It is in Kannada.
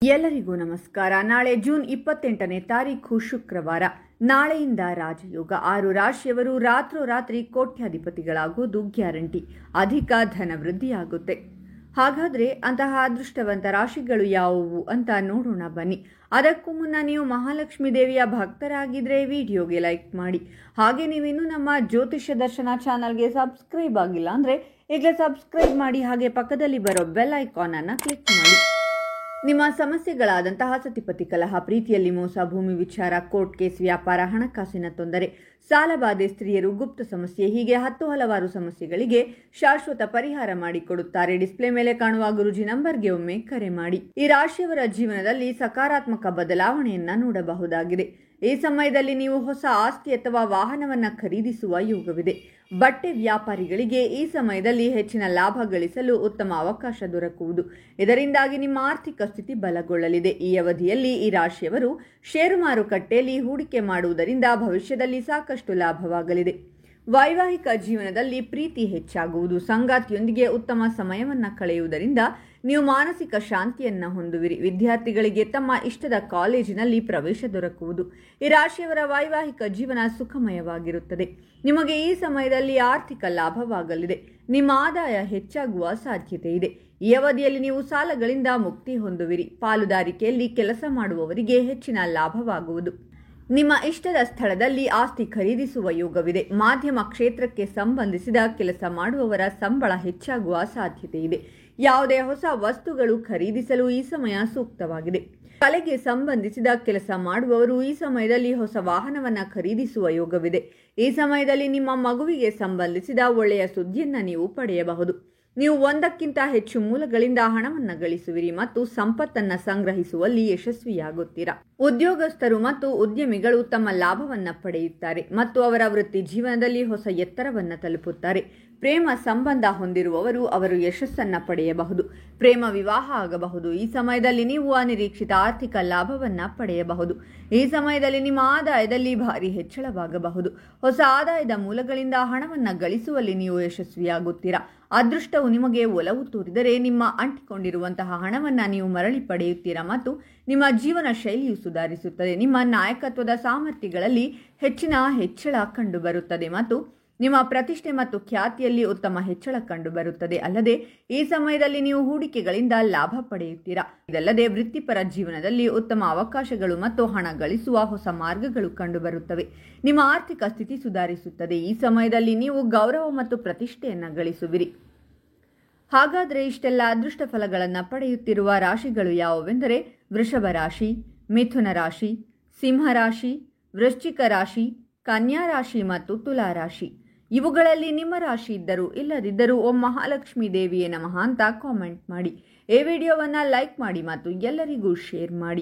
ಎಲ್ಲರಿಗೂ ನಮಸ್ಕಾರ. ನಾಳೆ ಜೂನ್ 28ನೇ ತಾರೀಖು ಶುಕ್ರವಾರ. ನಾಳೆಯಿಂದ ರಾಜಯೋಗ. 6 ರಾಶಿಯವರು ರಾತ್ರೋರಾತ್ರಿ ಕೋಟ್ಯಾಧಿಪತಿಗಳಾಗೋದು ಗ್ಯಾರಂಟಿ. ಅಧಿಕ ಧನ ವೃದ್ಧಿಯಾಗುತ್ತೆ. ಹಾಗಾದರೆ ಅಂತಹ ಅದೃಷ್ಟವಂತ ರಾಶಿಗಳು ಯಾವುವು ಅಂತ ನೋಡೋಣ ಬನ್ನಿ. ಅದಕ್ಕೂ ಮುನ್ನ ನೀವು ಮಹಾಲಕ್ಷ್ಮೀ ದೇವಿಯ ಭಕ್ತರಾಗಿದ್ದರೆ ವಿಡಿಯೋಗೆ ಲೈಕ್ ಮಾಡಿ. ಹಾಗೆ ನೀವಿನ್ನೂ ನಮ್ಮ ಜ್ಯೋತಿಷ್ಯ ದರ್ಶನ ಚಾನಲ್ಗೆ ಸಬ್ಸ್ಕ್ರೈಬ್ ಆಗಿಲ್ಲ ಅಂದರೆ ಈಗಲೇ ಸಬ್ಸ್ಕ್ರೈಬ್ ಮಾಡಿ. ಹಾಗೆ ಪಕ್ಕದಲ್ಲಿ ಬರೋ ಬೆಲ್ ಐಕಾನ್ ಅನ್ನು ಕ್ಲಿಕ್ ಮಾಡಿ. ನಿಮ್ಮ ಸಮಸ್ಯೆಗಳಾದಂತಹ ಸತಿಪತಿ ಕಲಹ, ಪ್ರೀತಿಯಲ್ಲಿ ಮೋಸ, ಭೂಮಿ ವಿಚಾರ, ಕೋರ್ಟ್ ಕೇಸ್, ವ್ಯಾಪಾರ, ಹಣಕಾಸಿನ ತೊಂದರೆ, ಸಾಲಬಾಧೆ, ಸ್ತ್ರೀಯರು, ಗುಪ್ತ ಸಮಸ್ಯೆ, ಹೀಗೆ ಹಲವಾರು ಸಮಸ್ಯೆಗಳಿಗೆ ಶಾಶ್ವತ ಪರಿಹಾರ ಮಾಡಿಕೊಡುತ್ತಾರೆ. ಡಿಸ್ಪ್ಲೇ ಮೇಲೆ ಕಾಣುವ ಗುರುಜಿ ನಂಬರ್ಗೆ ಒಮ್ಮೆ ಕರೆ ಮಾಡಿ. ಈ ರಾಶಿಯವರ ಜೀವನದಲ್ಲಿ ಸಕಾರಾತ್ಮಕ ಬದಲಾವಣೆಯನ್ನ ನೋಡಬಹುದಾಗಿದೆ. ಈ ಸಮಯದಲ್ಲಿ ನೀವು ಹೊಸ ಆಸ್ತಿ ಅಥವಾ ವಾಹನವನ್ನು ಖರೀದಿಸುವ ಯೋಗವಿದೆ. ಬಟ್ಟೆ ವ್ಯಾಪಾರಿಗಳಿಗೆ ಈ ಸಮಯದಲ್ಲಿ ಹೆಚ್ಚಿನ ಲಾಭ ಗಳಿಸಲು ಉತ್ತಮ ಅವಕಾಶ ದೊರಕುವುದು. ಇದರಿಂದಾಗಿ ನಿಮ್ಮ ಆರ್ಥಿಕ ಸ್ಥಿತಿ ಬಲಗೊಳ್ಳಲಿದೆ. ಈ ಅವಧಿಯಲ್ಲಿ ಈ ರಾಶಿಯವರು ಷೇರು ಮಾರುಕಟ್ಟೆಯಲ್ಲಿ ಹೂಡಿಕೆ ಮಾಡುವುದರಿಂದ ಭವಿಷ್ಯದಲ್ಲಿ ಸಾಕಷ್ಟು ಲಾಭವಾಗಲಿದೆ. ವೈವಾಹಿಕ ಜೀವನದಲ್ಲಿ ಪ್ರೀತಿ ಹೆಚ್ಚಾಗುವುದು. ಸಂಗಾತಿಯೊಂದಿಗೆ ಉತ್ತಮ ಸಮಯವನ್ನು ಕಳೆಯುವುದರಿಂದ ನೀವು ಮಾನಸಿಕ ಶಾಂತಿಯನ್ನು ಹೊಂದುವಿರಿ. ವಿದ್ಯಾರ್ಥಿಗಳಿಗೆ ತಮ್ಮ ಇಷ್ಟದ ಕಾಲೇಜಿನಲ್ಲಿ ಪ್ರವೇಶ ದೊರಕುವುದು. ಈ ರಾಶಿಯವರ ವೈವಾಹಿಕ ಜೀವನ ಸುಖಮಯವಾಗಿರುತ್ತದೆ. ನಿಮಗೆ ಈ ಸಮಯದಲ್ಲಿ ಆರ್ಥಿಕ ಲಾಭವಾಗಲಿದೆ. ನಿಮ್ಮ ಆದಾಯ ಹೆಚ್ಚಾಗುವ ಸಾಧ್ಯತೆ ಇದೆ. ಈ ಅವಧಿಯಲ್ಲಿ ನೀವು ಸಾಲಗಳಿಂದ ಮುಕ್ತಿ ಹೊಂದುವಿರಿ. ಪಾಲುದಾರಿಕೆಯಲ್ಲಿ ಕೆಲಸ ಮಾಡುವವರಿಗೆ ಹೆಚ್ಚಿನ ಲಾಭವಾಗುವುದು. ನಿಮ್ಮ ಇಷ್ಟದ ಸ್ಥಳದಲ್ಲಿ ಆಸ್ತಿ ಖರೀದಿಸುವ ಯೋಗವಿದೆ. ಮಾಧ್ಯಮ ಕ್ಷೇತ್ರಕ್ಕೆ ಸಂಬಂಧಿಸಿದ ಕೆಲಸ ಮಾಡುವವರ ಸಂಬಳ ಹೆಚ್ಚಾಗುವ ಸಾಧ್ಯತೆ ಇದೆ. ಯಾವುದೇ ಹೊಸ ವಸ್ತುಗಳು ಖರೀದಿಸಲು ಈ ಸಮಯ ಸೂಕ್ತವಾಗಿದೆ. ಕಲೆಗೆ ಸಂಬಂಧಿಸಿದ ಕೆಲಸ ಮಾಡುವವರು ಈ ಸಮಯದಲ್ಲಿ ಹೊಸ ವಾಹನವನ್ನು ಖರೀದಿಸುವ ಯೋಗವಿದೆ. ಈ ಸಮಯದಲ್ಲಿ ನಿಮ್ಮ ಮಗುವಿಗೆ ಸಂಬಂಧಿಸಿದ ಒಳ್ಳೆಯ ಸುದ್ದಿಯನ್ನು ನೀವು ಪಡೆಯಬಹುದು. ನೀವು ಒಂದಕ್ಕಿಂತ ಹೆಚ್ಚು ಮೂಲಗಳಿಂದ ಹಣವನ್ನು ಗಳಿಸುವಿರಿ ಮತ್ತು ಸಂಪತ್ತನ್ನು ಸಂಗ್ರಹಿಸುವಲ್ಲಿ ಯಶಸ್ವಿಯಾಗುತ್ತೀರಾ. ಉದ್ಯೋಗಸ್ಥರು ಮತ್ತು ಉದ್ಯಮಿಗಳು ತಮ್ಮ ಲಾಭವನ್ನು ಪಡೆಯುತ್ತಾರೆ ಮತ್ತು ಅವರ ವೃತ್ತಿ ಜೀವನದಲ್ಲಿ ಹೊಸ ಎತ್ತರವನ್ನು ತಲುಪುತ್ತಾರೆ. ಪ್ರೇಮ ಸಂಬಂಧ ಹೊಂದಿರುವವರು ಅವರು ಯಶಸ್ಸನ್ನು ಪಡೆಯಬಹುದು. ಪ್ರೇಮ ವಿವಾಹ ಆಗಬಹುದು. ಈ ಸಮಯದಲ್ಲಿ ನೀವು ಅನಿರೀಕ್ಷಿತ ಆರ್ಥಿಕ ಲಾಭವನ್ನು ಪಡೆಯಬಹುದು. ಈ ಸಮಯದಲ್ಲಿ ನಿಮ್ಮ ಆದಾಯದಲ್ಲಿ ಭಾರಿ ಹೆಚ್ಚಳವಾಗಬಹುದು. ಹೊಸ ಆದಾಯದ ಮೂಲಗಳಿಂದ ಹಣವನ್ನು ಗಳಿಸುವಲ್ಲಿ ನೀವು ಯಶಸ್ವಿಯಾಗುತ್ತೀರಾ. ಅದೃಷ್ಟವು ನಿಮಗೆ ಒಲವು ತೋರಿದರೆ ನಿಮ್ಮ ಅಂಟಿಕೊಂಡಿರುವಂತಹ ಹಣವನ್ನು ನೀವು ಮರಳಿ ಪಡೆಯುತ್ತೀರಾ ಮತ್ತು ನಿಮ್ಮ ಜೀವನ ಶೈಲಿಯು ಸುಧಾರಿಸುತ್ತದೆ. ನಿಮ್ಮ ನಾಯಕತ್ವದ ಸಾಮರ್ಥ್ಯಗಳಲ್ಲಿ ಹೆಚ್ಚಳ ಕಂಡುಬರುತ್ತದೆ ಮತ್ತು ನಿಮ್ಮ ಪ್ರತಿಷ್ಠೆ ಮತ್ತು ಖ್ಯಾತಿಯಲ್ಲಿ ಉತ್ತಮ ಹೆಚ್ಚಳ ಕಂಡುಬರುತ್ತದೆ. ಅಲ್ಲದೆ ಈ ಸಮಯದಲ್ಲಿ ನೀವು ಹೂಡಿಕೆಗಳಿಂದ ಲಾಭ ಪಡೆಯುತ್ತೀರಾ. ಇದಲ್ಲದೆ ವೃತ್ತಿಪರ ಜೀವನದಲ್ಲಿ ಉತ್ತಮ ಅವಕಾಶಗಳು ಮತ್ತು ಹಣ ಗಳಿಸುವ ಹೊಸ ಮಾರ್ಗಗಳು ಕಂಡುಬರುತ್ತವೆ. ನಿಮ್ಮ ಆರ್ಥಿಕ ಸ್ಥಿತಿ ಸುಧಾರಿಸುತ್ತದೆ. ಈ ಸಮಯದಲ್ಲಿ ನೀವು ಗೌರವ ಮತ್ತು ಪ್ರತಿಷ್ಠೆಯನ್ನು ಗಳಿಸುವಿರಿ. ಹಾಗಾದರೆ ಇಷ್ಟೆಲ್ಲ ಅದೃಷ್ಟ ಫಲಗಳನ್ನು ಪಡೆಯುತ್ತಿರುವ ರಾಶಿಗಳು ಯಾವುವೆಂದರೆ ವೃಷಭ ರಾಶಿ, ಮಿಥುನ ರಾಶಿ, ಸಿಂಹ ರಾಶಿ, ವೃಶ್ಚಿಕ ರಾಶಿ, ಕನ್ಯಾ ರಾಶಿ ಮತ್ತು ತುಲಾ ರಾಶಿ. ಇವುಗಳಲ್ಲಿ ನಿಮ್ಮ ರಾಶಿ ಇದ್ದರೂ ಇಲ್ಲದಿದ್ದರೂ ಓಂ ಮಹಾಲಕ್ಷ್ಮೀ ದೇವಿಯೇ ನಮಃ ಅಂತ ಕಾಮೆಂಟ್ ಮಾಡಿ. ಈ ವಿಡಿಯೋವನ್ನು ಲೈಕ್ ಮಾಡಿ ಮತ್ತು ಎಲ್ಲರಿಗೂ ಶೇರ್ ಮಾಡಿ.